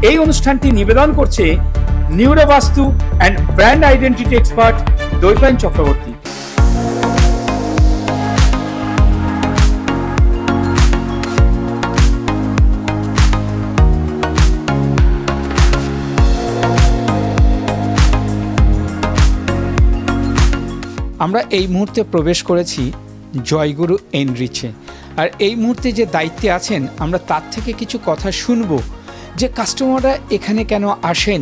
এই অনুষ্ঠানটি নিবেদন করছে নিউরোবাস্তু and brand identity expert Dwaipayan Chakraborty. আমরা এই মুহূর্তে প্রবেশ করেছি জয়গুরু এনরিচে, আর এই মুহূর্তে যে দায়িত্বে আছেন আমরা তার থেকে কিছু কথা শুনবো যে কাস্টমাররা এখানে কেন আসেন,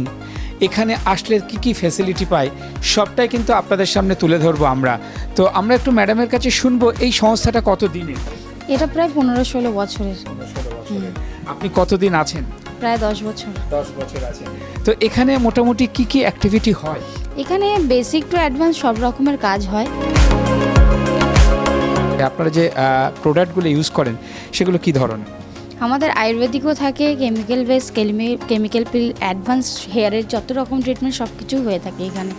এখানে আসলে কি কি ফ্যাসিলিটি পায়, সবটাই কিন্তু আপনাদের সামনে তুলে ধরবো আমরা। তো আমরা একটু ম্যাডামের কাছে শুনবো এই সংস্থাটা কত দিনে। এটা প্রায় 15-16 বছরের। আপনি কতদিন আছেন? প্রায় 10 বছর। 10 বছর আছেন। তো এখানে মোটামুটি কি কি অ্যাক্টিভিটি হয়? এখানে বেসিক টু অ্যাডভান্স সব রকমের কাজ হয়। আপনারা যে প্রোডাক্টগুলো ইউজ করেন সেগুলো কি ধরনের? আমাদের আয়ুর্বেদিকও থাকে, chemical base, chemical peel, advance হেয়ারের যত রকম ট্রিটমেন্ট সব কিছু হয়ে থাকে এখানে।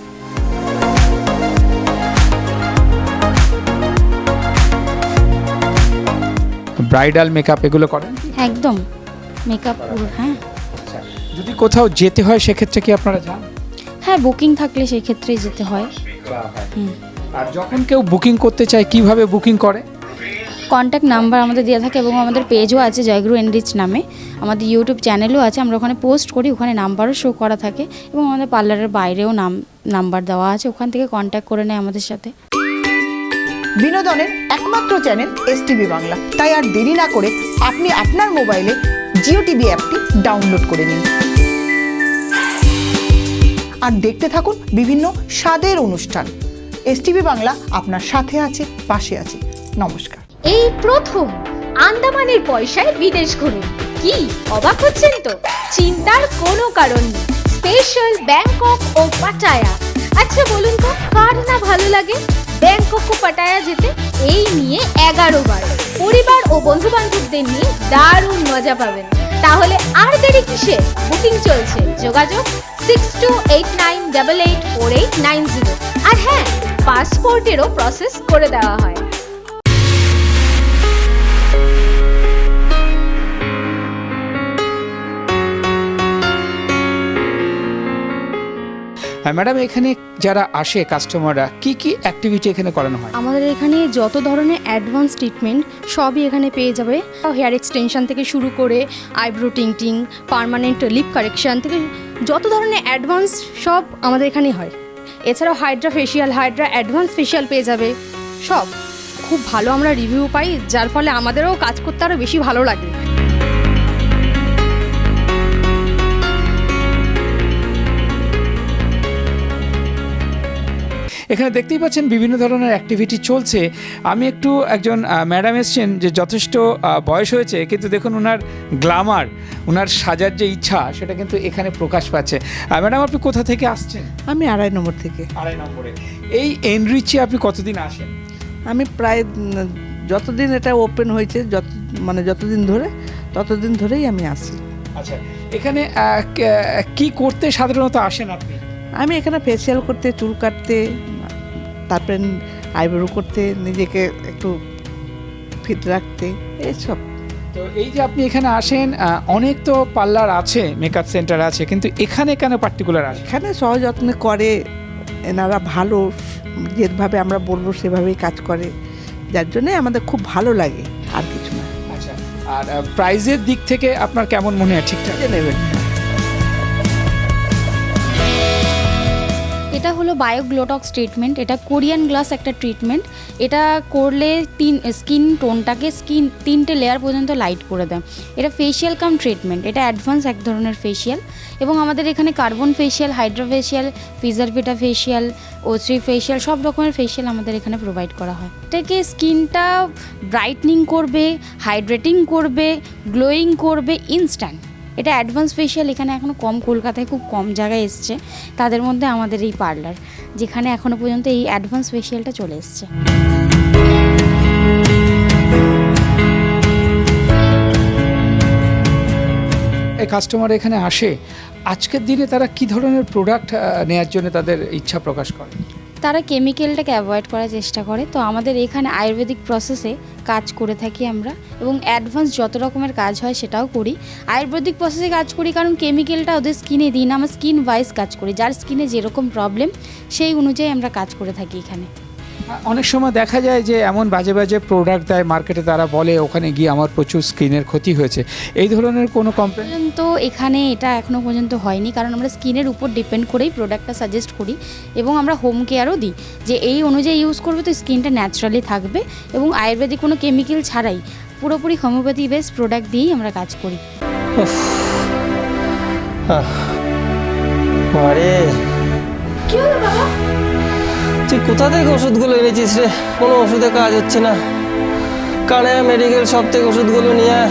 ব্রাইডাল মেকআপ এগুলো করেন? একদম মেকআপ পুরো। হ্যাঁ, যদি কোথাও যেতে হয় সেক্ষেত্রে কি আপনারা যান? হ্যাঁ, বুকিং থাকলে সেই ক্ষেত্রেই যেতে হয়। আর যখন কেউ বুকিং করতে চায় কিভাবে বুকিং করে? কন্ট্যাক্ট নাম্বার আমাদের দেওয়া থাকে এবং আমাদের পেজও আছে জয়গুরু এনরিচ নামে, আমাদের ইউটিউব চ্যানেলও আছে, আমরা ওখানে পোস্ট করি, ওখানে নাম্বারও শো করা থাকে এবং আমাদের পার্লারের বাইরেও নাম্বার দেওয়া আছে, ওখান থেকে কন্ট্যাক্ট করে নেয় আমাদের সাথে। বিনোদনের একমাত্র চ্যানেল এসটিভি বাংলা, তাই আর দেরি না করে আপনি আপনার মোবাইলে জিও টিভি অ্যাপটি ডাউনলোড করে নিন আর দেখতে থাকুন বিভিন্ন স্বাদের অনুষ্ঠান। এসটিভি বাংলা আপনার সাথে আছে, পাশে আছে। নমস্কার। এই প্রথম আন্দামানের পয়সায় বিদেশ ঘুরুন। কি অবাক হচ্ছেন তো? চিন্তার কোনো কারণ নেই। স্পেশাল ব্যাংকক ও পাটায়া। আচ্ছা বলুন তো, কার না ভালো লাগে ব্যাংকক ও পাটায়া যেতে? এই নিয়ে 11 বার পরিবার ও বন্ধু বান্ধবদের নিয়ে দারুণ মজা পাবেন। তাহলে আর দেরি কিসে? বুকিং চলছে, যোগাযোগ 6289884890। আর হ্যাঁ, পাসপোর্টেরও প্রসেস করে দেওয়া হয়। ম্যাডাম, এখানে যারা আসে কাস্টমাররা কি কি অ্যাক্টিভিটি এখানে করানো হয়? আমাদের এখানে যত ধরনের অ্যাডভান্স ট্রিটমেন্ট সবই এখানে পেয়ে যাবে। হেয়ার এক্সটেনশন থেকে শুরু করে eyebrow Tingting, permanent lip correction থেকে যত ধরনের অ্যাডভান্স সব আমাদের এখানেই হয়। এছাড়াও Hydra facial, Hydra advance facial পেয়ে যাবে। সব খুব ভালো আমরা রিভিউ পাই, যার ফলে আমাদেরও কাজ করতে আরও বেশি ভালো লাগে। এখানে দেখতেই পাচ্ছেন বিভিন্ন ধরনের অ্যাক্টিভিটি চলছে। আমি একটু একজন ম্যাডাম এসছেন যে যথেষ্ট বয়স হয়েছে, কিন্তু দেখুন ওনার গ্ল্যামার, ওনার সাজার যে ইচ্ছা সেটা কিন্তু এখানে প্রকাশ পাচ্ছে। ম্যাডাম, আপনি কোথা থেকে আসছেন? আমি 2.5 নম্বর থেকে। 2.5 নম্বরে। এই এনরিচে আপনি কতদিন আসেন? আমি প্রায় যতদিন এটা ওপেন হয়েছে, যতদিন ধরে ততদিন ধরেই আমি আসি। আচ্ছা, এখানে কি করতে সাধারণত আসেন আপনি? আমি এখানে ফেসিয়াল করতে, চুল কাটতে, তারপরে আইব্রো করতে, নিজেকে একটু ফিট রাখতে, এইসব। তো এই যে আপনি এখানে আসেন, অনেক তো পার্লার আছে, মেকআপ সেন্টার আছে, কিন্তু এখানে কেন পার্টিকুলার আসে? এখানে সযত্নে করে এনারা, ভালো, যেভাবে আমরা বলবো সেভাবেই কাজ করে, যার জন্যে আমাদের খুব ভালো লাগে, আর কিছু না। আচ্ছা, আর প্রাইজের দিক থেকে আপনার কেমন মনে হয়? ঠিকঠাক নেবেন? এটা হলো বায়োগ্লোটক্স ট্রিটমেন্ট। এটা কোরিয়ান গ্লাস একটা ট্রিটমেন্ট। এটা করলে স্কিন টোনটাকে 3টে লেয়ার পর্যন্ত লাইট করে দেয়। এটা ফেশিয়াল কাম ট্রিটমেন্ট, এটা অ্যাডভান্স এক ধরনের ফেশিয়াল। এবং আমাদের এখানে কার্বন ফেশিয়াল, হাইড্রা ফেশিয়াল, ফিজারভিটা ফেশিয়াল, O3 ফেশিয়াল, সব রকমের ফেশিয়াল আমাদের এখানে প্রোভাইড করা হয়। এটাকে স্কিনটা ব্রাইটনিং করবে, হাইড্রেটিং করবে, গ্লোয়িং করবে ইনস্ট্যান্ট। এটা অ্যাডভান্স ফেশিয়াল এখানে এখনও কম, কলকাতায় খুব কম জায়গায় এসছে, তাদের মধ্যে আমাদের এই পার্লার, যেখানে এখনও পর্যন্ত এই অ্যাডভান্স ফেশিয়ালটা চলে এসছে। এই কাস্টমার এখানে আসে, আজকের দিনে তারা কি ধরনের প্রোডাক্ট নেওয়ার জন্য তাদের ইচ্ছা প্রকাশ করে? তারা কেমিক্যালটাকে অ্যাভয়েড করার চেষ্টা করে। তো আমাদের এখানে আয়ুর্বেদিক প্রসেসে কাজ করে থাকি আমরা, এবং অ্যাডভান্স যত রকমের কাজ হয় সেটাও করি। আয়ুর্বেদিক প্রসেসে কাজ করি কারণ কেমিক্যালটা ওদের স্কিনে দিই না, আমরা স্কিন ওয়াইজ কাজ করি, যার স্কিনে যেরকম প্রবলেম সেই অনুযায়ী আমরা কাজ করে থাকি এখানে। অনেক সময় দেখা যায় যে এমন বাজে বাজে প্রোডাক্ট দেয় মার্কেটে, তারা বলে ওখানে গিয়ে আমার প্রচুর স্কিনের ক্ষতি হয়েছে, এই ধরনের কোনো কমপ্লেন? পর্যন্ত এখানে এটা এখনও পর্যন্ত হয়নি, কারণ আমরা স্কিনের উপর ডিপেন্ড করেই প্রোডাক্টটা সাজেস্ট করি, এবং আমরা হোম কেয়ারও দিই যে এই অনুযায়ী ইউজ করবে তো স্কিনটা ন্যাচারালি থাকবে, এবং আয়ুর্বেদিক কোনো কেমিক্যাল ছাড়াই পুরোপুরি হোমিওপ্যাথি বেসড প্রোডাক্ট দিয়েই আমরা কাজ করি। আরে কি হলো বাবা? তুই কোথা থেকে ওষুধগুলো এনেছিস রে? কোনো ওষুধে কাজ হচ্ছে না। কানায়া মেডিকেল শপ থেকে ওষুধগুলো নিয়ে আয়।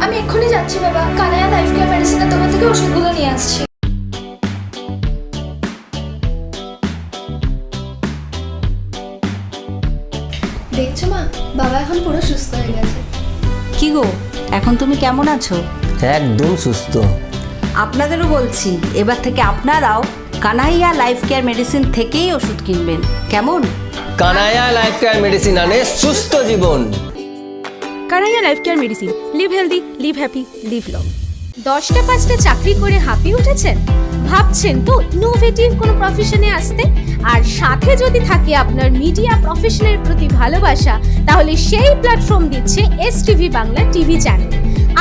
আমি এক্ষুনি যাচ্ছি বাবা, কানায়া লাইফ কেয়ার মেডিসিনের দোকান থেকে ওষুধগুলো নিয়ে আসছি। দেখছো মা, বাবা এখন পুরো সুস্থ হয়ে গেছে। কি গো, এখন তুমি কেমন আছো? একদম সুস্থ। আপনাদেরও বলছি, এবার থেকে আপনারাও কানাইয়া লাইফ কেয়ার মেডিসিন থেকেই ওষুধ কিনবেন, কেমন? কানায়া লাইফ কেয়ার মেডিসিন আনে সুস্থ জীবন। Kanaiya life care medicine, live healthy, live happy, live long. 10টা 5টা চাকরি করে হাঁপিয়ে উঠেছেন? ভাবছেন তো ইনোভেটিভ কোনো প্রফেশনে আসতে? আর সাথে যদি থাকে আপনার মিডিয়া প্রফেশনের প্রতি ভালোবাসা, তাহলে সেই প্ল্যাটফর্ম দিচ্ছে STV বাংলা টিভি চ্যানেল।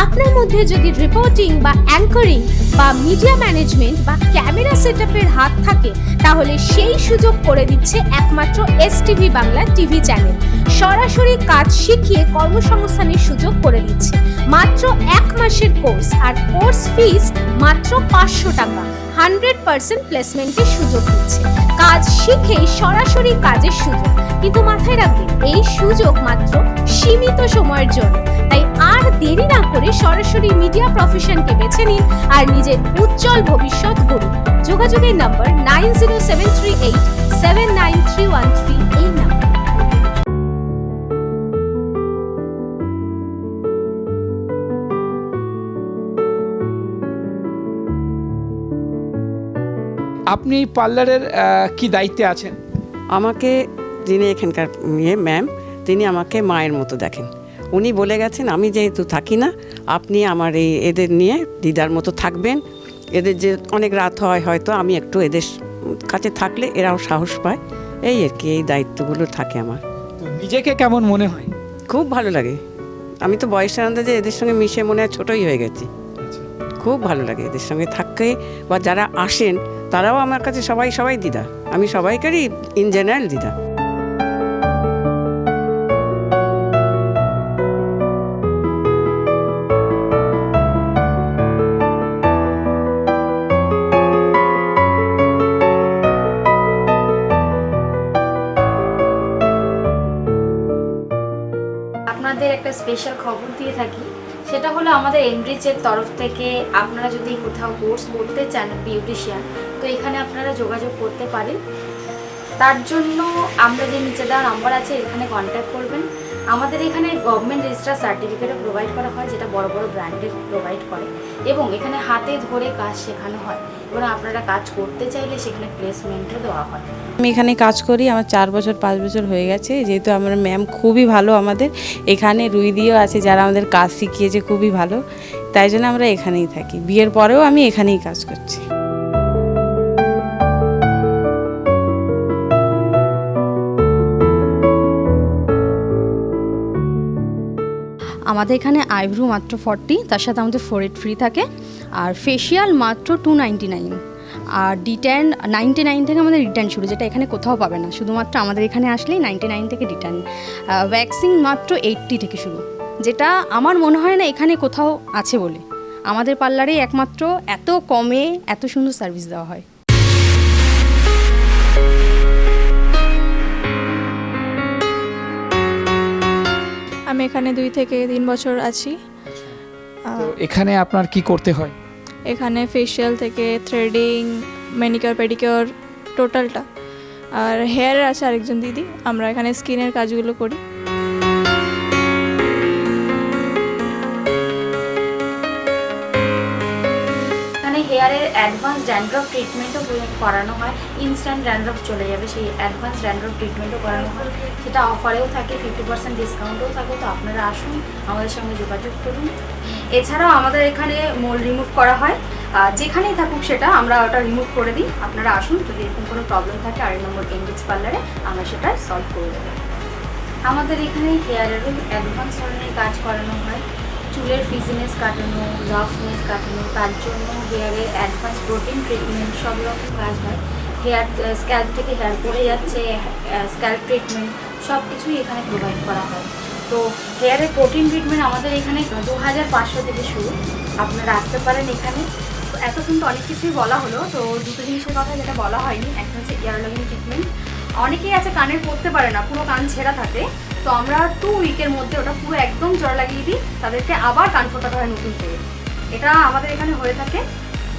আপনার মধ্যে যদি রিপোর্টিং বা অ্যাঙ্করিং বা মিডিয়া ম্যানেজমেন্ট বা ক্যামেরা সেটআপের হাত থাকে, তাহলে সেই সুযোগ করে দিচ্ছে একমাত্র STV বাংলা টিভি চ্যানেল। সরাসরি কাজ শিখিয়ে কর্মসংস্থানের সুযোগ করে দিচ্ছে। মাত্র 1 মাসের কোর্স, আর কোর্স ফিস মাত্র 500 টাকা। 100% প্লেসমেন্টের সুযোগ দিচ্ছে। কাজ শিখেই সরাসরি কাজের সুযোগ। কিন্তু মাথায় রাখবেন, এই সুযোগ মাত্র সীমিত সময়ের জন্য। তাই আর দেরি না করে সরাসরি মিডিয়া প্রফেশনকে বেছে নিন আর নিজের উজ্জ্বল ভবিষ্যৎ গড়ুন। যোগাযোগের নম্বর 9073879313, এই নাম্বার। আপনি এই পার্লারের কি দায়িত্বে আছেন? আমাকে যিনি এখানকার ম্যাম, তিনি আমাকে মায়ের মতো দেখেন। উনি বলে গেছেন, আমি যেহেতু থাকি না, আপনি আমার এদের নিয়ে দিদার মতো থাকবেন। এদের যে অনেক রাত হয়, হয়তো আমি একটু এদের কাছে থাকলে এরাও সাহস পায়, এই আর কি, এই দায়িত্বগুলো থাকে আমার। তো নিজেকে কেমন মনে হয়? খুব ভালো লাগে। আমি তো বয়সের আন্দাজে এদের সঙ্গে মিশে মনে হয় ছোটোই হয়ে গেছি। খুব ভালো লাগে এদের সঙ্গে থাকতে, বা যারা আসেন তারাও আমার কাছে সবাই দিদা। আমি সবাইকারই ইন জেনারেল দিদা। আপনাদের একটা স্পেশাল খবর দিয়ে থাকি, সেটা হলো আমাদের এনরিচের তরফ থেকে আপনারা যদি কোথাও কোর্স করতে চান বিউটিশিয়ান, তো এখানে আপনারা যোগাযোগ করতে পারেন। তার জন্য আমরা যে নিচে দেওয়া নাম্বার আছে এখানে কন্ট্যাক্ট করবেন। আমাদের এখানে গভর্নমেন্ট রেজিস্টার সার্টিফিকেটও প্রোভাইড করা হয়, যেটা বড় বড় ব্র্যান্ডের প্রোভাইড করে, এবং এখানে হাতে ধরে কাজ শেখানো হয়, এবং আপনারা কাজ করতে চাইলে সেখানে প্লেসমেন্টও দেওয়া হয়। আমি এখানে কাজ করি, আমার 4 বছর 5 বছর হয়ে গেছে। যেহেতু আমার ম্যাম খুবই ভালো, আমাদের এখানে রুইদিও আছে যারা আমাদের কাজ শিখিয়েছে খুবই ভালো, তাই জন্য আমরা এখানেই থাকি। বিয়ের পরেও আমি এখানেই কাজ করছি। আমাদের এখানে আইব্রু মাত্র 40, তার সাথে আমাদের ফোরহেড ফ্রি থাকে, আর ফেশিয়াল মাত্র 299, আর ডিটেন 99 থেকে আমাদের রিটার্ন শুরু, যেটা এখানে কোথাও পাবে না, শুধুমাত্র আমাদের এখানে আসলেই 99 থেকে রিটার্ন। ভ্যাকসিন মাত্র 80 থেকে শুরু, যেটা আমার মনে হয় না এখানে কোথাও আছে বলে। আমাদের পার্লারে একমাত্র এত কমে এত সুন্দর সার্ভিস দেওয়া হয়। আমি এখানে 2 থেকে 3 বছর আছি। তো এখানে আপনার কি করতে হয়? এখানে ফেশিয়াল থেকে থ্রেডিং, ম্যানিকিউর পেডিকিউর, টোটালটা। আর হেয়ারের আছে আরেকজন দিদি, আমরা এখানে স্কিনের কাজগুলো করি। এখানে হেয়ার হেয়ারের অ্যাডভান্স ড্যান্ড্রফ ট্রিটমেন্টও করানো হয়। ইনস্ট্যান্ট ড্যান্ড্রফ চলে যাবে, সেই অ্যাডভান্স ড্যান্ড্রফ ট্রিটমেন্টও করানো হয়, সেটা অফারেও থাকে, 50% ডিসকাউন্টও থাকে। তো আপনারা আসুন, আমাদের সঙ্গে যোগাযোগ করুন। এছাড়াও আমাদের এখানে মোল রিমুভ করা হয়, যেখানেই থাকুক সেটা আমরা ওটা রিমুভ করে দিই। আপনারা আসুন, যদি এরকম কোনো প্রবলেম থাকে 2 নম্বর এনরিচ পার্লারে আমরা সেটা সলভ করে দেবো। আমাদের এখানে হেয়ারেরও অ্যাডভান্স ধরনের কাজ করানো হয়, চুলের ফ্রিজিনেস কাটানো, রাফনেস কাটানো, তার জন্য হেয়ারে অ্যাডভান্স প্রোটিন ট্রিটমেন্ট সব রকম কাজ হয়। হেয়ার স্ক্যাল্প থেকে হেয়ার পড়ে যাচ্ছে, স্ক্যাল্প ট্রিটমেন্ট সব কিছুই এখানে প্রোভাইড করা হয়। তো হেয়ারের প্রোটিন ট্রিটমেন্ট আমাদের এখানে 2500 থেকে শুরু, আপনারা আসতে পারেন এখানে। তো এতক্ষণ তো অনেক কিছুই বলা হলো, তো দুটো জিনিসের কথা যেটা বলা হয়নি, একটা হচ্ছে ইয়ার লগিং ট্রিটমেন্ট। অনেকেই আছে কানের পড়তে পারে না, পুরো কান ছেঁড়া থাকে, তো আমরা 2 উইকের মধ্যে ওটা পুরো একদম জড় লাগিয়ে দিই, তাদেরকে আবার কান ফোটাতে হয় নতুন করে। এটা আমাদের এখানে হয়ে থাকে।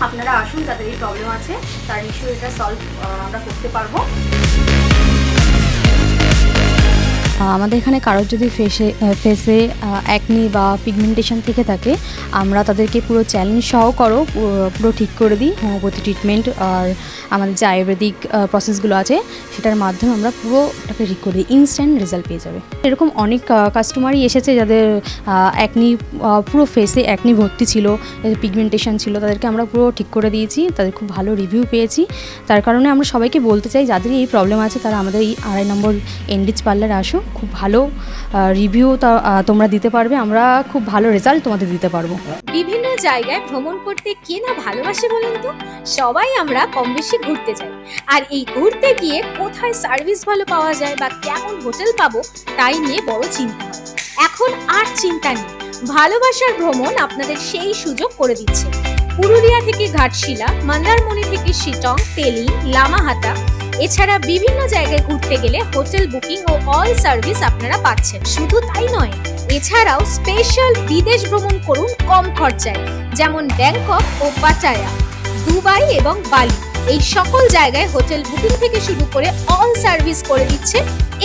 আপনারা আসুন, যাদের এই প্রবলেম আছে তার ইস্যু এটা সলভ আমরা করতে পারবো। আমাদের এখানে কারোর যদি ফেসে অ্যাকনি বা পিগমেন্টেশন থেকে থাকে, আমরা তাদেরকে পুরো চ্যালেঞ্জ সহকারও পুরো ঠিক করে দিই। হোমিওপ্যাথি ট্রিটমেন্ট আর আমাদের যে আয়ুর্বেদিক প্রসেসগুলো আছে সেটার মাধ্যমে আমরা পুরোটাকে ঠিক করে দিই, ইনস্ট্যান্ট রেজাল্ট পেয়ে যাবে। এরকম অনেক কাস্টমারই এসেছে যাদের অ্যাকনি, পুরো ফেসে অ্যাকনি ভর্তি ছিল, পিগমেন্টেশন ছিল, তাদেরকে আমরা পুরো ঠিক করে দিয়েছি, তাদের খুব ভালো রিভিউ পেয়েছি। তার কারণে আমরা সবাইকে বলতে চাই, যাদের এই প্রবলেম আছে তারা আমাদের এই 2 নম্বর এনরিচ পার্লারে আসো, খুব ভালো রিভিউ তোমরা দিতে পারবে, আমরা খুব ভালো রেজাল্ট তোমাদের দিতে পারবো। বিভিন্ন জায়গায় ভ্রমণ করতে কে না ভালোবাসে বলুন তো? সবাই আমরা কম বেশি ঘুরতে যাই, আর এই ঘুরতে গিয়ে কোথায় সার্ভিস ভালো পাওয়া যায় বা কেমন হোটেল পাবো তাই নিয়ে বড় চিন্তা হয়। এখন আর চিন্তা নেই, ভালোবাসার ভ্রমণ আপনাদের সেই সুযোগ করে দিচ্ছে। পুরুলিয়া থেকে ঘাটশিলা, মন্দারমণি থেকে শিটং, তেলি, লামাহাটা, এছাড়া বিভিন্ন জায়গায় ঘুরতে গেলে হোটেল বুকিং ও অল সার্ভিস আপনারা পাচ্ছেন। শুধু তাই নয়, এছাড়াও স্পেশাল বিদেশ ভ্রমণ করুন কম খরচায়, যেমন ব্যাংকক ও পাটায়া, দুবাই এবং বালি। এই সকল জায়গায় হোটেল বুকিং থেকে শুরু করে অল সার্ভিস করে দিচ্ছে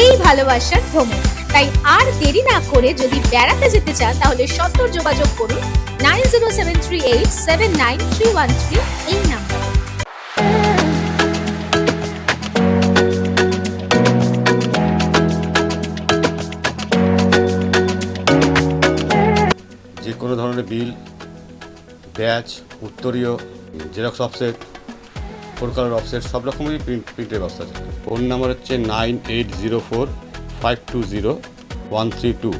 এই ভালোবাসার ভ্রমণ। তাই আর দেরি না করে যদি বেড়াতে যেতে চান তাহলে সত্বর যোগাযোগ করুন 9073879313 এই নাম্বার। যে কোনো ধরনের বিল, ব্যাচ, উত্তরীয়, জেরক্স অফসেট, 4 কালার অফসেট সব রকমেরই প্রিন্টের ব্যবস্থা আছে। ফোন নাম্বার হচ্ছে 9804520132।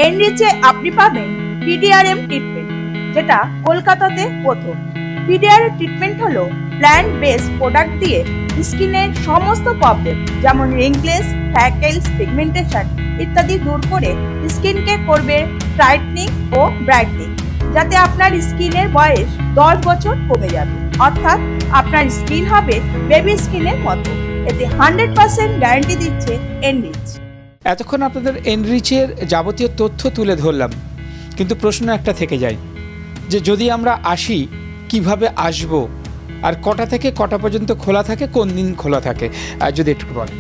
এনরিচে আপনি পাবেন পিডিআরএম ট্রিটমেন্ট, যেটা কলকাতাতে প্রথম। পিডিআরএম ট্রিটমেন্ট হলো প্ল্যান্ট বেসড প্রোডাক্ট দিয়ে স্কিনের সমস্ত প্রবলেম যেমন রিঙ্কলেস, ফ্র্যাকেলস, পিগমেন্টেশন ইত্যাদি দূর করে স্কিনকে করবে ব্রাইটনিং ও ব্রাইটনিং, যাতে আপনার স্কিনের বয়স 10 বছর কমে যাবে, অর্থাৎ আপনার স্কিন হবে বেবি স্কিনের মতো। এতে 100% গ্যারান্টি দিচ্ছে এনরিচ। এতক্ষণ আপনাদের এনরিচের যাবতীয় তথ্য তুলে ধরলাম, কিন্তু প্রশ্ন একটা থেকে যায় যে যদি আমরা আসি কিভাবে আসব, আর কটা থেকে কটা পর্যন্ত খোলা থাকে, কোন দিন খোলা থাকে, যদি একটু বলেন।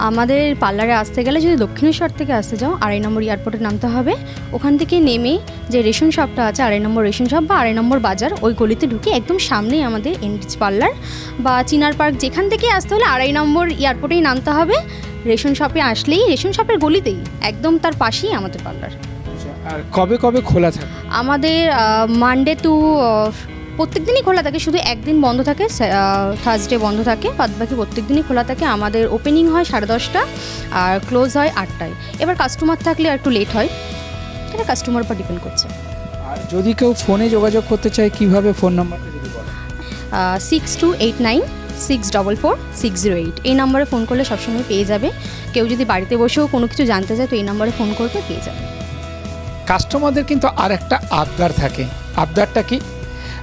আমাদের পার্লারে আসতে গেলে যদি দক্ষিণেশ্বর থেকে আসতে যাও 2 নম্বর এয়ারপোর্টে নামতে হবে। ওখান থেকে নেমে যে রেশন শপটা আছে 2 নম্বর রেশন শপ বা 2 নম্বর বাজার, ওই গলিতে ঢুকে একদম সামনেই আমাদের এনরিচ পার্লার। বা চিনার পার্ক, যেখান থেকে আসতে হলে 2 নম্বর এয়ারপোর্টেই নামতে হবে। রেশন শপে আসলেই, রেশন শপের গলিতেই একদম তার পাশেই আমাদের পার্লার। আর কবে কবে খোলা থাকে? আমাদের মানডে টু প্রত্যেক দিনই খোলা থাকে, শুধু একদিন বন্ধ থাকে, থার্সডে বন্ধ থাকে, বাদবাকি প্রত্যেক দিনই খোলা থাকে। আমাদের ওপেনিং হয় 10:30 আর ক্লোজ হয় 8টায়। এবার কাস্টমার থাকলে একটু লেট হয়, সেটা কাস্টমার উপর ডিপেন্ড করছে। আর যদি কেউ ফোনে যোগাযোগ করতে চায় কিভাবে, ফোন নাম্বারটা যদি বলেন। 6289644608 এই নাম্বারে ফোন করলে সবসময় পেয়ে যাবে। কেউ যদি বাড়িতে বসেও কোনো কিছু জানতে চায় তো এই নাম্বারে ফোন করবে, পেয়ে যাবে। কাস্টমারদের কিন্তু আর একটা আবদার থাকে, আবদারটা কি?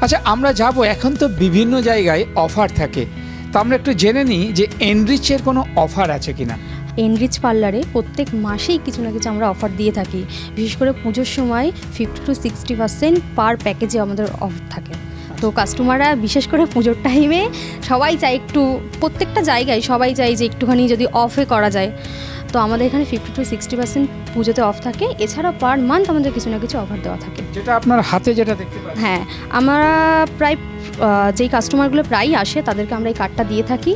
আচ্ছা, আমরা যাব, এখন তো বিভিন্ন জায়গায় অফার থাকে, তো আমরা একটু জেনে নিই যে এনরিচের কোনো অফার আছে কিনা। এনরিচ পার্লারে প্রত্যেক মাসেই কিছু না কিছু আমরা অফার দিয়ে থাকি। বিশেষ করে পুজোর সময় 50 to 60% পার প্যাকেজে আমাদের অফার থাকে। তো কাস্টমাররা বিশেষ করে পুজোর টাইমে সবাই চায় একটু, প্রত্যেকটা জায়গায় সবাই চায় যে একটুখানি যদি অফে করা যায়। তো আমাদের এখানে 50 to 60% পুজোতে অফ থাকে, এছাড়া পার মান্থ আমাদের কিছু না কিছু অফার দেওয়া থাকে। যেটা আপনার হাতে যেটা দেখতে পাচ্ছি, হ্যাঁ, আমরা প্রায় যেই কাস্টমারগুলো প্রায়ই আসে তাদেরকে আমরা এই কার্ডটা দিয়ে থাকি।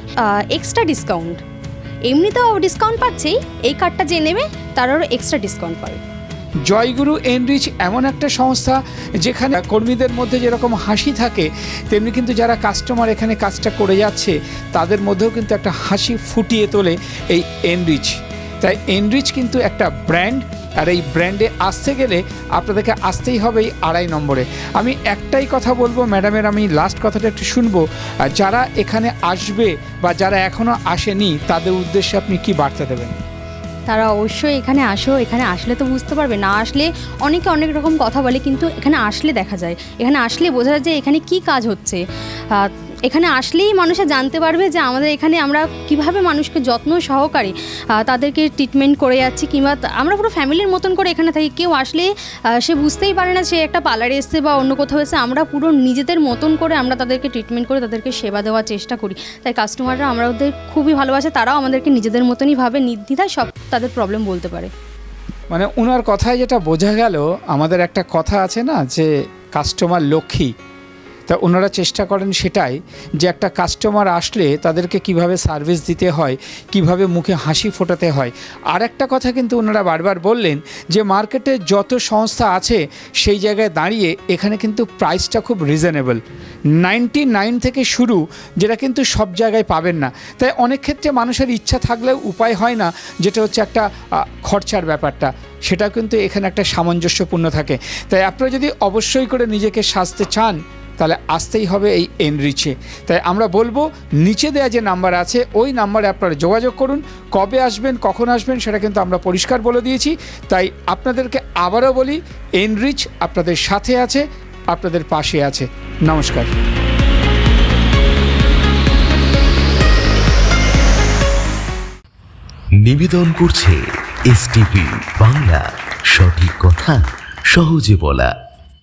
এক্সট্রা ডিসকাউন্ট, এমনিতেও ডিসকাউন্ট পাচ্ছেই, এই কার্ডটা যে নেবে তারও এক্সট্রা ডিসকাউন্ট পাবে। জয়গুরু এনরিচ এমন একটা সংস্থা যেখানে কর্মীদের মধ্যে যেরকম হাসি থাকে, তেমনি কিন্তু যারা কাস্টমার এখানে কাজটা করে যাচ্ছে তাদের মধ্যেও কিন্তু একটা হাসি ফুটিয়ে তোলে এই এনরিচ। তাই এনরিচ কিন্তু একটা ব্র্যান্ড, আর এই ব্র্যান্ডে আসতে গেলে আপনাদেরকে আসতেই হবে এই 2.5 নম্বরে। আমি একটাই কথা বলবো ম্যাডামের, আমি লাস্ট কথাটা একটু শুনবো, যারা এখানে আসবে বা যারা এখনও আসেনি তাদের উদ্দেশ্যে আপনি কি বার্তা দেবেন? তারা অবশ্যই এখানে আসো, এখানে আসলে তো বুঝতে পারবে, না আসলে অনেকে অনেক রকম কথা বলে, কিন্তু এখানে আসলে দেখা যায়, এখানে আসলে বোঝা যায় যে এখানে কি কাজ হচ্ছে। এখানে আসলেই মানুষে জানতে পারবে যে আমাদের এখানে আমরা কিভাবে মানুষকে যত্ন সহকারে তাদেরকে ট্রিটমেন্ট করে যাচ্ছি, কিংবা আমরা পুরো ফ্যামিলির মতন করে এখানে থাকি। কেউ আসলে সে বুঝতেই পারে না সে একটা পার্লারে এসছে বা অন্য কোথাও এসে, আমরা পুরো নিজেদের মতন করে আমরা তাদেরকে ট্রিটমেন্ট করে তাদেরকে সেবা দেওয়ার চেষ্টা করি। তাই কাস্টমাররা আমাদের খুবই ভালোবাসে, তারাও আমাদেরকে নিজেদের মতনই ভাবে, নির্দ্বিধায় সব তাদের প্রবলেম বলতে পারে। মানে ওনার কথায় যেটা বোঝা গেল, আমাদের একটা কথা আছে না যে কাস্টমার লক্ষ্মী, তা ওনারা চেষ্টা করেন সেটাই, যে একটা কাস্টমার আসলে তাদেরকে কিভাবে সার্ভিস দিতে হয়, কিভাবে মুখে হাসি ফোটাতে হয়। আর একটা কথা কিন্তু ওনারা বারবার বললেন যে মার্কেটে যত সংস্থা আছে সেই জায়গায় দাঁড়িয়ে এখানে কিন্তু প্রাইসটা খুব রিজনেবল, 99 থেকে শুরু, যেটা কিন্তু সব জায়গায় পাবেন না। তাই অনেক ক্ষেত্রে মানুষের ইচ্ছা থাকলেও উপায় হয় না, যেটা হচ্ছে একটা খরচার ব্যাপারটা, সেটা কিন্তু এখানে একটা সামঞ্জস্যপূর্ণ থাকে। তাই আপনারা যদি অবশ্যই করে নিজেকে সাজতে চান তাহলে আসতেই হবে এই এনরিচে। তাই আমরা বলবো নিচে দেওয়া যে নাম্বার আছে ওই নাম্বারে আপনারা যোগাযোগ করুন। কবে আসবেন, কখন আসবেন সেটা কিন্তু আমরা পরিষ্কার বলে দিয়েছি। তাই আপনাদেরকে আবারও বলি, এনরিচ আপনাদের সাথে আছে, আপনাদের পাশে আছে। নমস্কার। নিবেদন করছে এসটিভি বাংলা, সঠিক কথা সহজে বলা।